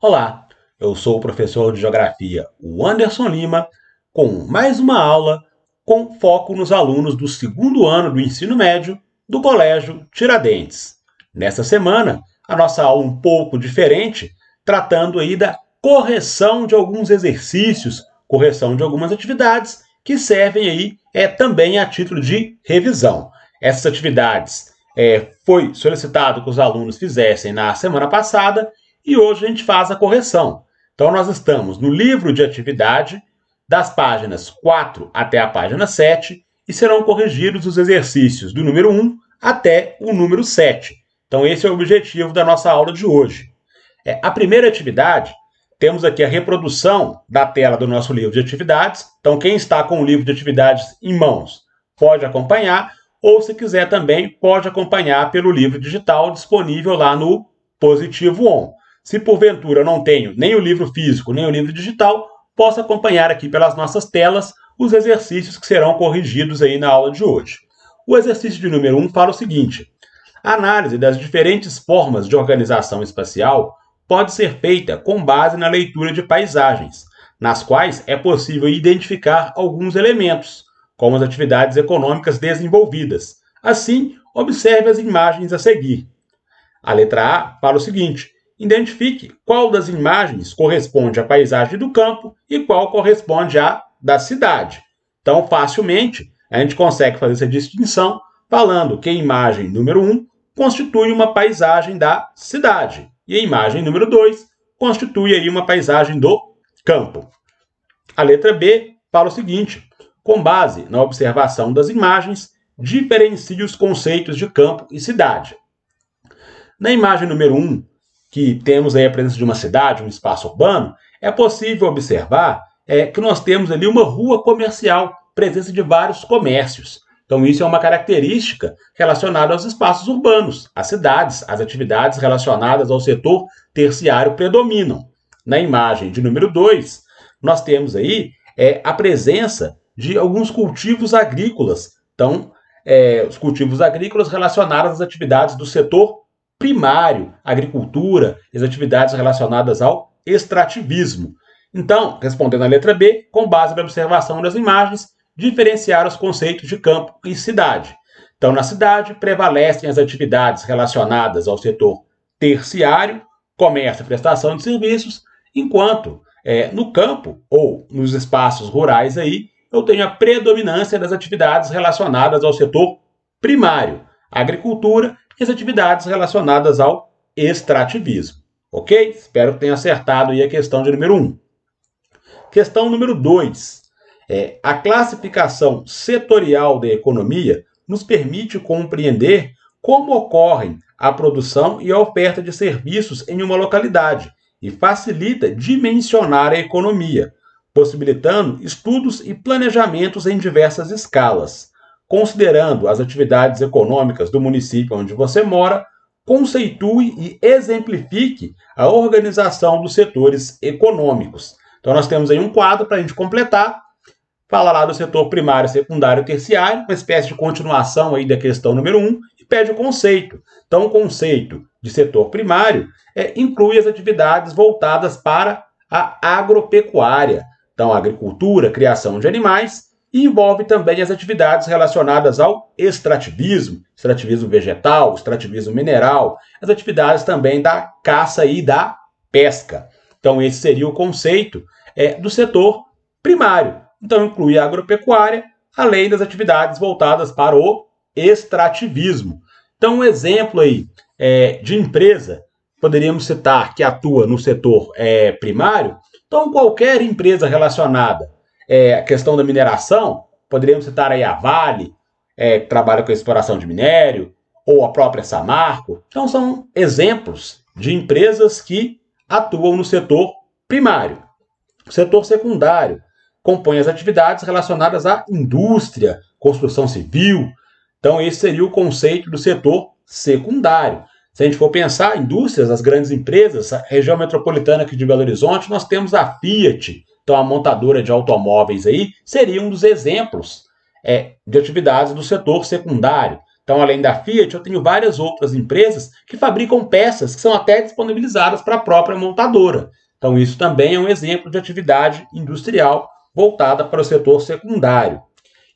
Olá, eu sou o professor de Geografia, o Anderson Lima, com mais uma aula com foco nos alunos do segundo ano do ensino médio do Colégio Tiradentes. Nesta semana, a nossa aula um pouco diferente, tratando aí da correção de alguns exercícios, correção de algumas atividades que servem aí também a título de revisão. Essas atividades foi solicitado que os alunos fizessem na semana passada e hoje a gente faz a correção. Então, nós estamos no livro de atividade, das páginas 4 até a página 7, e serão corrigidos os exercícios do número 1 até o número 7. Então, esse é o objetivo da nossa aula de hoje. A primeira atividade, temos aqui a reprodução da tela do nosso livro de atividades. Então, quem está com o livro de atividades em mãos pode acompanhar, ou se quiser também pode acompanhar pelo livro digital disponível lá no Positivo On. Se porventura não tenho nem o livro físico, nem o livro digital, posso acompanhar aqui pelas nossas telas os exercícios que serão corrigidos aí na aula de hoje. O exercício de número 1 fala o seguinte: a análise das diferentes formas de organização espacial pode ser feita com base na leitura de paisagens, nas quais é possível identificar alguns elementos, como as atividades econômicas desenvolvidas. Assim, observe as imagens a seguir. A letra A fala o seguinte: identifique qual das imagens corresponde à paisagem do campo e qual corresponde à da cidade. Então, facilmente, a gente consegue fazer essa distinção falando que a imagem número 1 constitui uma paisagem da cidade e a imagem número 2 constitui aí uma paisagem do campo. A letra B fala o seguinte: com base na observação das imagens, diferencie os conceitos de campo e cidade. Na imagem número 1, que temos aí a presença de uma cidade, um espaço urbano, é possível observar que nós temos ali uma rua comercial, presença de vários comércios. Então, isso é uma característica relacionada aos espaços urbanos. As cidades, as atividades relacionadas ao setor terciário predominam. Na imagem de número 2, nós temos aí a presença de alguns cultivos agrícolas. Então, os cultivos agrícolas relacionados às atividades do setor primário, agricultura, e as atividades relacionadas ao extrativismo. Então, respondendo à letra B, com base na observação das imagens, diferenciar os conceitos de campo e cidade. Então, na cidade, prevalecem as atividades relacionadas ao setor terciário, comércio e prestação de serviços, enquanto no campo ou nos espaços rurais aí, eu tenho a predominância das atividades relacionadas ao setor primário, agricultura e as atividades relacionadas ao extrativismo. Ok? Espero que tenha acertado aí a questão de número 1. Questão número 2. A classificação setorial da economia nos permite compreender como ocorrem a produção e a oferta de serviços em uma localidade e facilita dimensionar a economia, possibilitando estudos e planejamentos em diversas escalas. Considerando as atividades econômicas do município onde você mora, conceitue e exemplifique a organização dos setores econômicos. Então, nós temos aí um quadro para a gente completar, fala lá do setor primário, secundário e terciário, uma espécie de continuação aí da questão número 1, e pede o conceito. Então, o conceito de setor primário inclui as atividades voltadas para a agropecuária. Então, a agricultura, criação de animais, e envolve também as atividades relacionadas ao extrativismo vegetal, extrativismo mineral, as atividades também da caça e da pesca. Então, esse seria o conceito do setor primário. Então, inclui a agropecuária, além das atividades voltadas para o extrativismo. Então, um exemplo aí de empresa, poderíamos citar que atua no setor primário. Então, qualquer empresa relacionada a questão da mineração, poderíamos citar aí a Vale, que trabalha com a exploração de minério, ou a própria Samarco. Então, são exemplos de empresas que atuam no setor primário. O setor secundário compõe as atividades relacionadas à indústria, construção civil. Então, esse seria o conceito do setor secundário. Se a gente for pensar, indústrias, as grandes empresas, a região metropolitana aqui de Belo Horizonte, nós temos a Fiat. Então, a montadora de automóveis aí seria um dos exemplos de atividades do setor secundário. Então, além da Fiat, eu tenho várias outras empresas que fabricam peças que são até disponibilizadas para a própria montadora. Então, isso também é um exemplo de atividade industrial voltada para o setor secundário.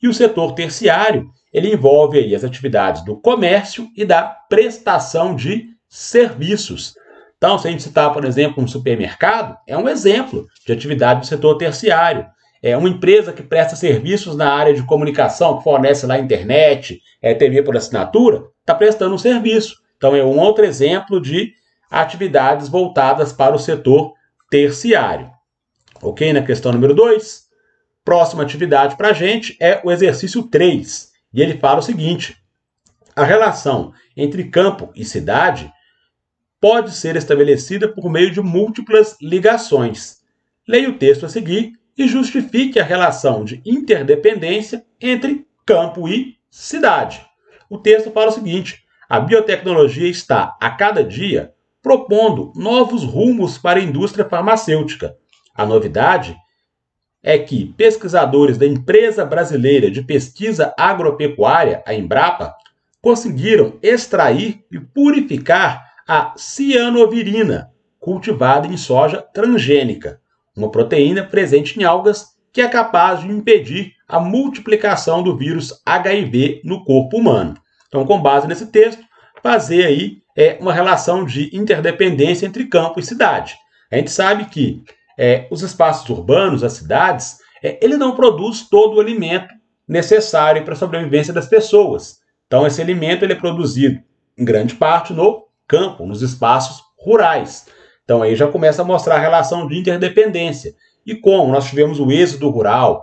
E o setor terciário, ele envolve aí as atividades do comércio e da prestação de serviços. Então, se a gente citar, por exemplo, um supermercado, é um exemplo de atividade do setor terciário. É uma empresa que presta serviços na área de comunicação, que fornece lá internet, TV por assinatura, está prestando um serviço. Então, é um outro exemplo de atividades voltadas para o setor terciário. Ok? Na questão número 2, próxima atividade para a gente é o exercício 3. E ele fala o seguinte: a relação entre campo e cidade pode ser estabelecida por meio de múltiplas ligações. Leia o texto a seguir e justifique a relação de interdependência entre campo e cidade. O texto fala o seguinte: a biotecnologia está, a cada dia, propondo novos rumos para a indústria farmacêutica. A novidade é que pesquisadores da Empresa Brasileira de Pesquisa Agropecuária, a Embrapa, conseguiram extrair e purificar a cianovirina, cultivada em soja transgênica, uma proteína presente em algas que é capaz de impedir a multiplicação do vírus HIV no corpo humano. Então, com base nesse texto, fazer aí uma relação de interdependência entre campo e cidade. A gente sabe que os espaços urbanos, as cidades, ele não produz todo o alimento necessário para a sobrevivência das pessoas. Então, esse alimento ele é produzido, em grande parte, no campo, nos espaços rurais. Então, aí já começa a mostrar a relação de interdependência. E como nós tivemos o êxodo rural,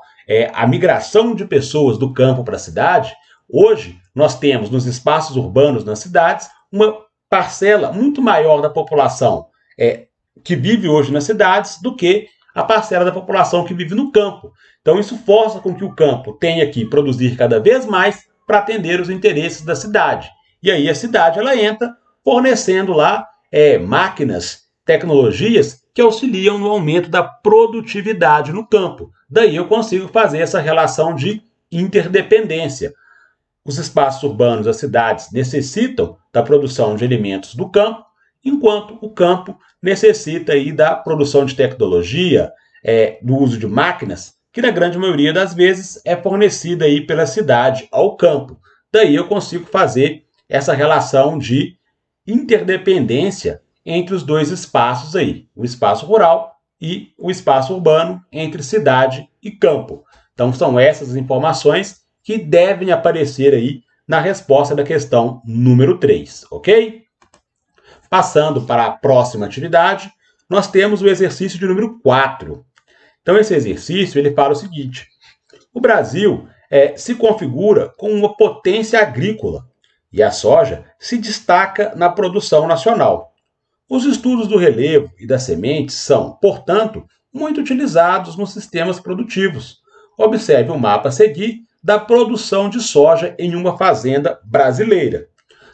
a migração de pessoas do campo para a cidade, hoje nós temos nos espaços urbanos, nas cidades, uma parcela muito maior da população que vive hoje nas cidades do que a parcela da população que vive no campo. Então, isso força com que o campo tenha que produzir cada vez mais para atender os interesses da cidade. E aí a cidade ela entra fornecendo lá máquinas, tecnologias que auxiliam no aumento da produtividade no campo. Daí eu consigo fazer essa relação de interdependência. Os espaços urbanos, as cidades, necessitam da produção de alimentos do campo, enquanto o campo necessita aí da produção de tecnologia, do uso de máquinas, que na grande maioria das vezes é fornecida aí pela cidade ao campo. Daí eu consigo fazer essa relação de interdependência entre os dois espaços aí, o espaço rural e o espaço urbano, entre cidade e campo. Então são essas as informações que devem aparecer aí na resposta da questão número 3, ok? Passando para a próxima atividade, nós temos o exercício de número 4. Então esse exercício ele fala o seguinte: o Brasil se configura como uma potência agrícola e a soja se destaca na produção nacional. Os estudos do relevo e das sementes são, portanto, muito utilizados nos sistemas produtivos. Observe o mapa a seguir da produção de soja em uma fazenda brasileira.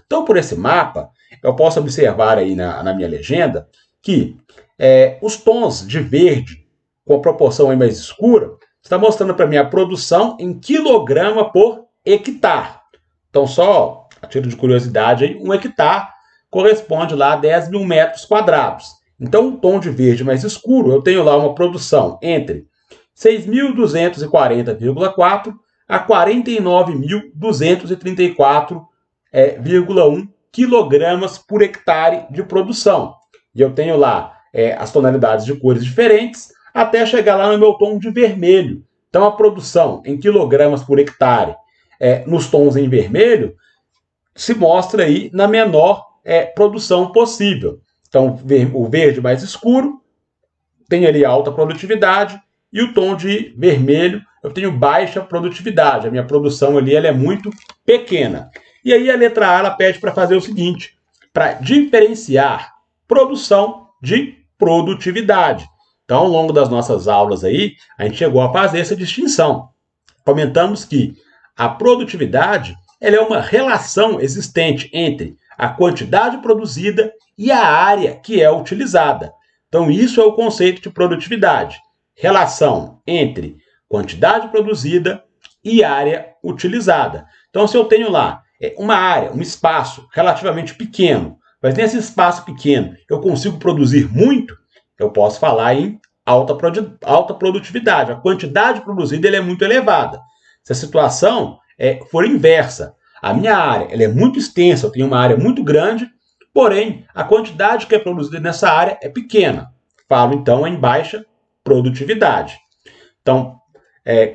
Então, por esse mapa, eu posso observar aí na minha legenda que os tons de verde, com a proporção aí mais escura, está mostrando para mim a produção em quilograma por hectare. Então, só a título de curiosidade, aí, 1 hectare corresponde lá a 10 mil metros quadrados. Então, o tom de verde mais escuro, eu tenho lá uma produção entre 6.240,4 a 49.234,1 quilogramas por hectare de produção. E eu tenho lá as tonalidades de cores diferentes, até chegar lá no meu tom de vermelho. Então, a produção em quilogramas por hectare nos tons em vermelho se mostra aí na menor produção possível. Então, o verde mais escuro tem ali alta produtividade e o tom de vermelho eu tenho baixa produtividade. A minha produção ali ela é muito pequena. E aí a letra A ela pede para fazer o seguinte, para diferenciar produção de produtividade. Então, ao longo das nossas aulas aí, a gente chegou a fazer essa distinção. Comentamos que a produtividade ela é uma relação existente entre a quantidade produzida e a área que é utilizada. Então, isso é o conceito de produtividade. Relação entre quantidade produzida e área utilizada. Então, se eu tenho lá uma área, um espaço relativamente pequeno, mas nesse espaço pequeno eu consigo produzir muito, eu posso falar em alta produtividade. A quantidade produzida é muito elevada. Se a situação for inversa, a minha área ela é muito extensa, eu tenho uma área muito grande, porém a quantidade que é produzida nessa área é pequena. Falo então em baixa produtividade. Então,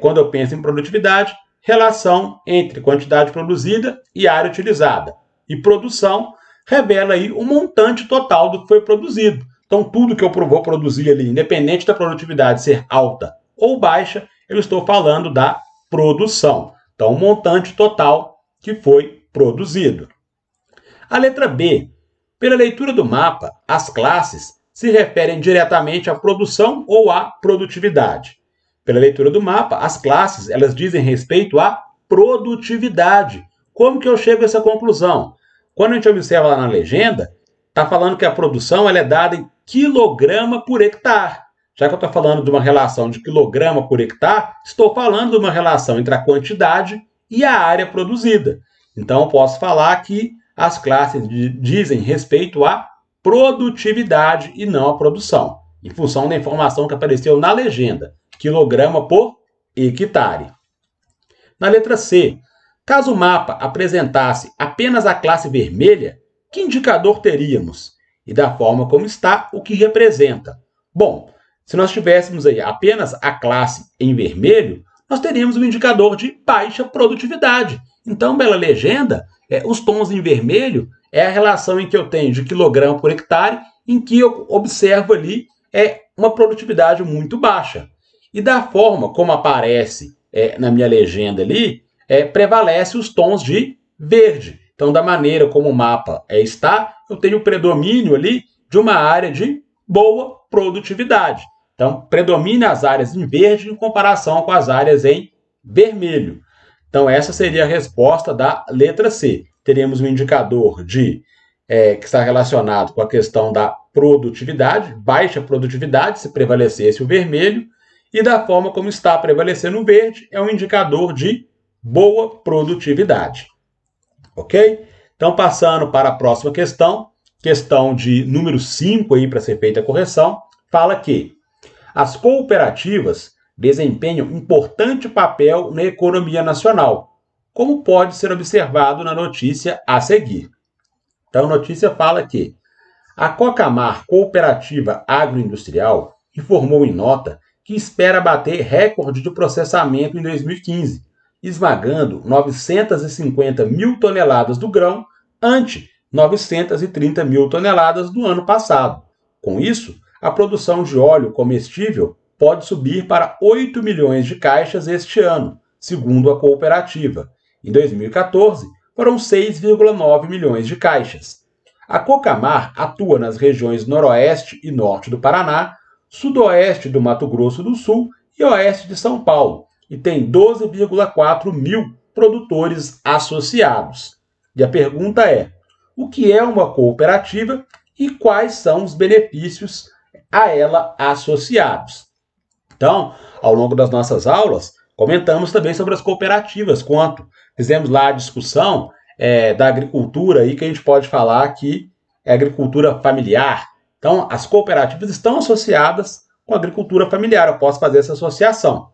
quando eu penso em produtividade, relação entre quantidade produzida e área utilizada. E produção revela aí o montante total do que foi produzido. Então, tudo que eu vou produzir ali, independente da produtividade ser alta ou baixa, eu estou falando da produção. Então, o montante total que foi produzido. A letra B. Pela leitura do mapa, as classes se referem diretamente à produção ou à produtividade. Pela leitura do mapa, as classes elas dizem respeito à produtividade. Como que eu chego a essa conclusão? Quando a gente observa lá na legenda, está falando que a produção ela é dada em quilograma por hectare. Já que eu estou falando de uma relação de quilograma por hectare, estou falando de uma relação entre a quantidade e a área produzida. Então, eu posso falar que as classes dizem respeito à produtividade e não à produção, em função da informação que apareceu na legenda, quilograma por hectare. Na letra C, caso o mapa apresentasse apenas a classe vermelha, que indicador teríamos? E da forma como está, o que representa? Bom, se nós tivéssemos aí apenas a classe em vermelho, nós teríamos um indicador de baixa produtividade. Então, pela legenda, os tons em vermelho é a relação em que eu tenho de quilograma por hectare, em que eu observo ali uma produtividade muito baixa. E da forma como aparece na minha legenda ali, prevalece os tons de verde. Então, da maneira como o mapa está, eu tenho o predomínio ali de uma área de boa produtividade. Então, predomina as áreas em verde em comparação com as áreas em vermelho. Então, essa seria a resposta da letra C. Teremos um indicador que está relacionado com a questão da produtividade, baixa produtividade, se prevalecesse o vermelho, e da forma como está prevalecendo o verde, é um indicador de boa produtividade. Ok? Então, passando para a próxima questão de número 5 aí para ser feita a correção, fala que as cooperativas desempenham importante papel na economia nacional, como pode ser observado na notícia a seguir. Então, a notícia fala que a Cocamar Cooperativa Agroindustrial informou em nota que espera bater recorde de processamento em 2015, esmagando 950 mil toneladas do grão ante 930 mil toneladas do ano passado. Com isso, a produção de óleo comestível pode subir para 8 milhões de caixas este ano, segundo a cooperativa. Em 2014, foram 6,9 milhões de caixas. A Cocamar atua nas regiões noroeste e norte do Paraná, sudoeste do Mato Grosso do Sul e oeste de São Paulo, e tem 12,4 mil produtores associados. E a pergunta é: o que é uma cooperativa e quais são os benefícios a ela associados? Então, ao longo das nossas aulas, comentamos também sobre as cooperativas, fizemos lá a discussão da agricultura, aí, que a gente pode falar que é agricultura familiar. Então, as cooperativas estão associadas com a agricultura familiar, eu posso fazer essa associação.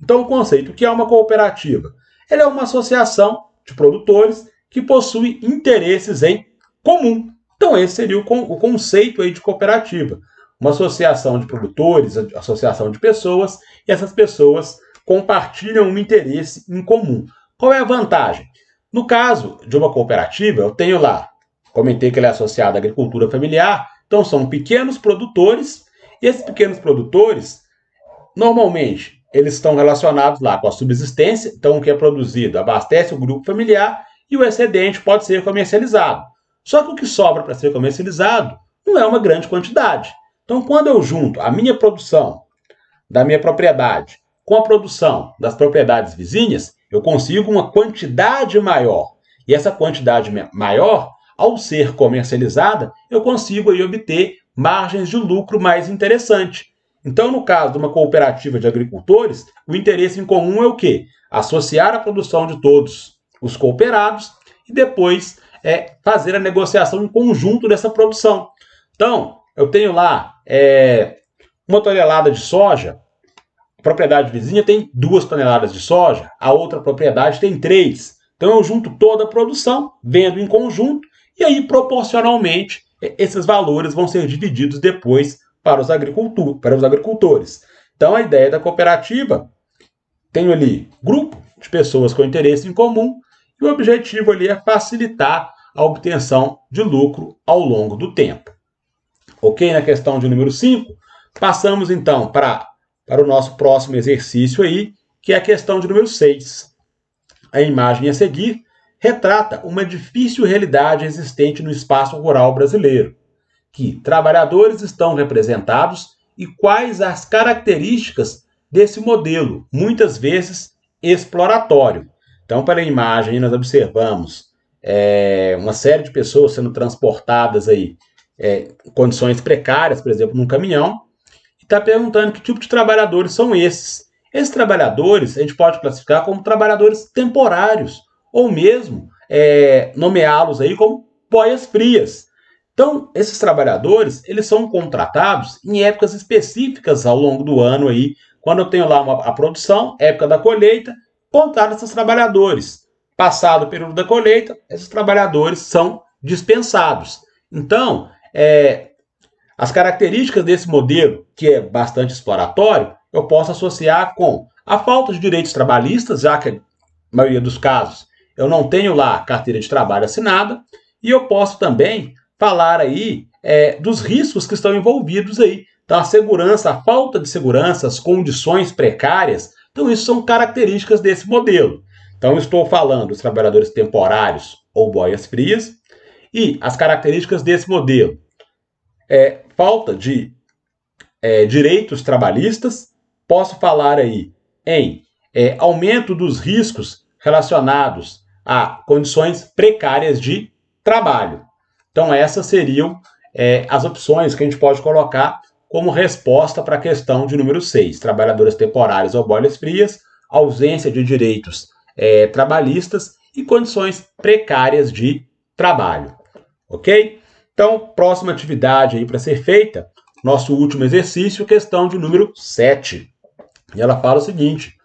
Então, o conceito, o que é uma cooperativa? Ela é uma associação de produtores que possui interesses em comum. Então, esse seria o conceito aí de cooperativa. Uma associação de produtores, associação de pessoas, e essas pessoas compartilham um interesse em comum. Qual é a vantagem? No caso de uma cooperativa, eu tenho lá, comentei que ela é associada à agricultura familiar, então são pequenos produtores, e esses pequenos produtores, normalmente, eles estão relacionados lá com a subsistência, então o que é produzido abastece o grupo familiar e o excedente pode ser comercializado. Só que o que sobra para ser comercializado não é uma grande quantidade. Então, quando eu junto a minha produção da minha propriedade com a produção das propriedades vizinhas, eu consigo uma quantidade maior. E essa quantidade maior, ao ser comercializada, eu consigo aí obter margens de lucro mais interessantes. Então, no caso de uma cooperativa de agricultores, o interesse em comum é o quê? Associar a produção de todos os cooperados e depois fazer a negociação em conjunto dessa produção. Então, eu tenho lá uma tonelada de soja, a propriedade vizinha tem 2 toneladas de soja, a outra propriedade tem 3. Então eu junto toda a produção, vendo em conjunto, e aí proporcionalmente esses valores vão ser divididos depois para os agricultores. Então a ideia da cooperativa, tenho ali grupo de pessoas com interesse em comum, e o objetivo ali é facilitar a obtenção de lucro ao longo do tempo. Ok? Na questão de número 5, passamos então para o nosso próximo exercício aí, que é a questão de número 6. A imagem a seguir retrata uma difícil realidade existente no espaço rural brasileiro. Que trabalhadores estão representados e quais as características desse modelo, muitas vezes exploratório. Então, para a imagem, nós observamos uma série de pessoas sendo transportadas aí, em condições precárias, por exemplo, num caminhão, e está perguntando que tipo de trabalhadores são esses. Esses trabalhadores a gente pode classificar como trabalhadores temporários, ou mesmo nomeá-los aí como boias frias. Então, esses trabalhadores, eles são contratados em épocas específicas ao longo do ano aí, quando eu tenho lá a produção, época da colheita, contrato esses trabalhadores. Passado o período da colheita, esses trabalhadores são dispensados. Então, as características desse modelo, que é bastante exploratório, eu posso associar com a falta de direitos trabalhistas, já que, na maioria dos casos, eu não tenho lá carteira de trabalho assinada, e eu posso também falar aí dos riscos que estão envolvidos aí. Então, a segurança, a falta de segurança, as condições precárias, então isso são características desse modelo. Então, eu estou falando dos trabalhadores temporários ou boias frias, e as características desse modelo. Falta de direitos trabalhistas, posso falar aí em aumento dos riscos relacionados a condições precárias de trabalho. Então, essas seriam as opções que a gente pode colocar como resposta para a questão de número 6. Trabalhadores temporários ou boias frias, ausência de direitos trabalhistas e condições precárias de trabalho. Ok? Então, próxima atividade aí para ser feita, nosso último exercício, questão de número 7. E ela fala o seguinte: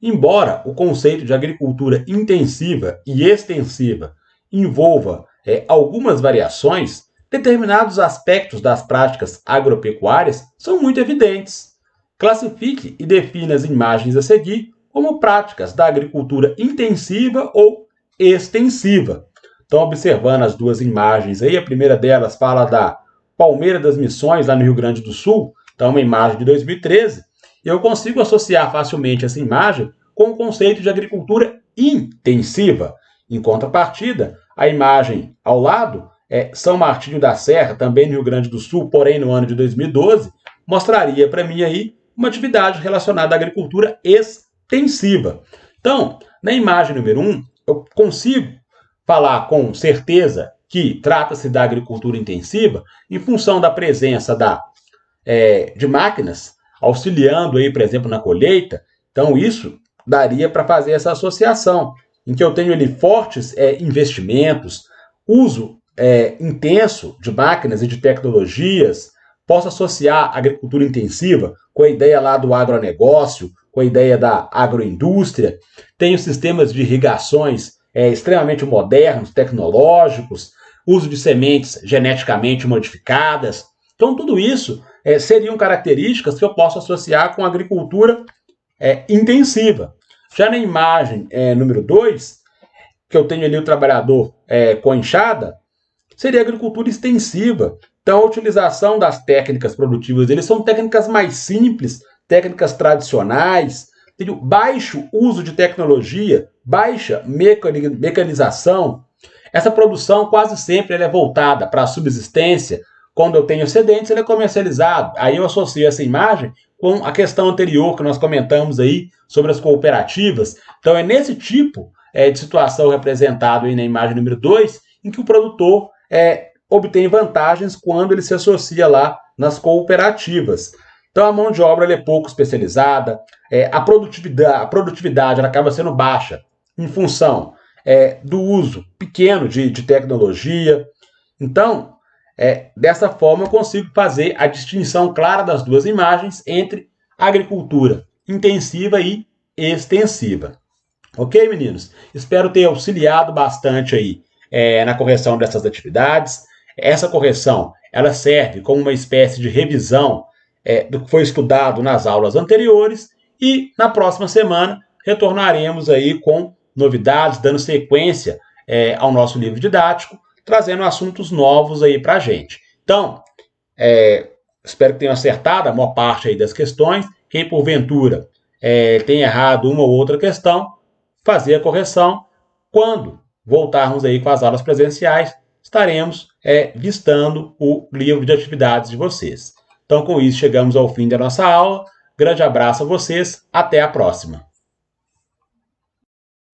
embora o conceito de agricultura intensiva e extensiva envolva algumas variações, determinados aspectos das práticas agropecuárias são muito evidentes. Classifique e defina as imagens a seguir como práticas da agricultura intensiva ou extensiva. Então, observando as duas imagens aí, a primeira delas fala da Palmeira das Missões, lá no Rio Grande do Sul, então uma imagem de 2013, e eu consigo associar facilmente essa imagem com o conceito de agricultura intensiva. Em contrapartida, a imagem ao lado, São Martinho da Serra, também no Rio Grande do Sul, porém no ano de 2012, mostraria para mim aí uma atividade relacionada à agricultura extensiva. Então, na imagem número 1, eu consigo falar com certeza que trata-se da agricultura intensiva em função da presença de máquinas auxiliando aí, por exemplo, na colheita. Então, isso daria para fazer essa associação, em que eu tenho ali fortes investimentos, uso intenso de máquinas e de tecnologias. Posso associar a agricultura intensiva com a ideia lá do agronegócio, com a ideia da agroindústria. Tenho sistemas de irrigações extremamente modernos, tecnológicos, uso de sementes geneticamente modificadas. Então, tudo isso seriam características que eu posso associar com a agricultura intensiva. Já na imagem número 2, que eu tenho ali o trabalhador com enxada, seria agricultura extensiva. Então, a utilização das técnicas produtivas, eles são técnicas mais simples, técnicas tradicionais, tem baixo uso de tecnologia, baixa mecanização. Essa produção quase sempre ela é voltada para a subsistência. Quando eu tenho excedentes, ele é comercializado. Aí eu associo essa imagem com a questão anterior que nós comentamos aí sobre as cooperativas. Então é nesse tipo de situação representado aí na imagem número 2, em que o produtor obtém vantagens quando ele se associa lá nas cooperativas. Então a mão de obra ela é pouco especializada, a produtividade ela acaba sendo baixa em função do uso pequeno de tecnologia. Então, dessa forma, eu consigo fazer a distinção clara das duas imagens entre agricultura intensiva e extensiva. Ok, meninos? Espero ter auxiliado bastante aí na correção dessas atividades. Essa correção ela serve como uma espécie de revisão do que foi estudado nas aulas anteriores e na próxima semana retornaremos aí com novidades, dando sequência ao nosso livro didático, trazendo assuntos novos aí para a gente. Então, espero que tenham acertado a maior parte aí das questões. Quem porventura tem errado uma ou outra questão, fazer a correção. Quando voltarmos aí com as aulas presenciais, estaremos vistando o livro de atividades de vocês. Então, com isso, chegamos ao fim da nossa aula. Grande abraço a vocês. Até a próxima.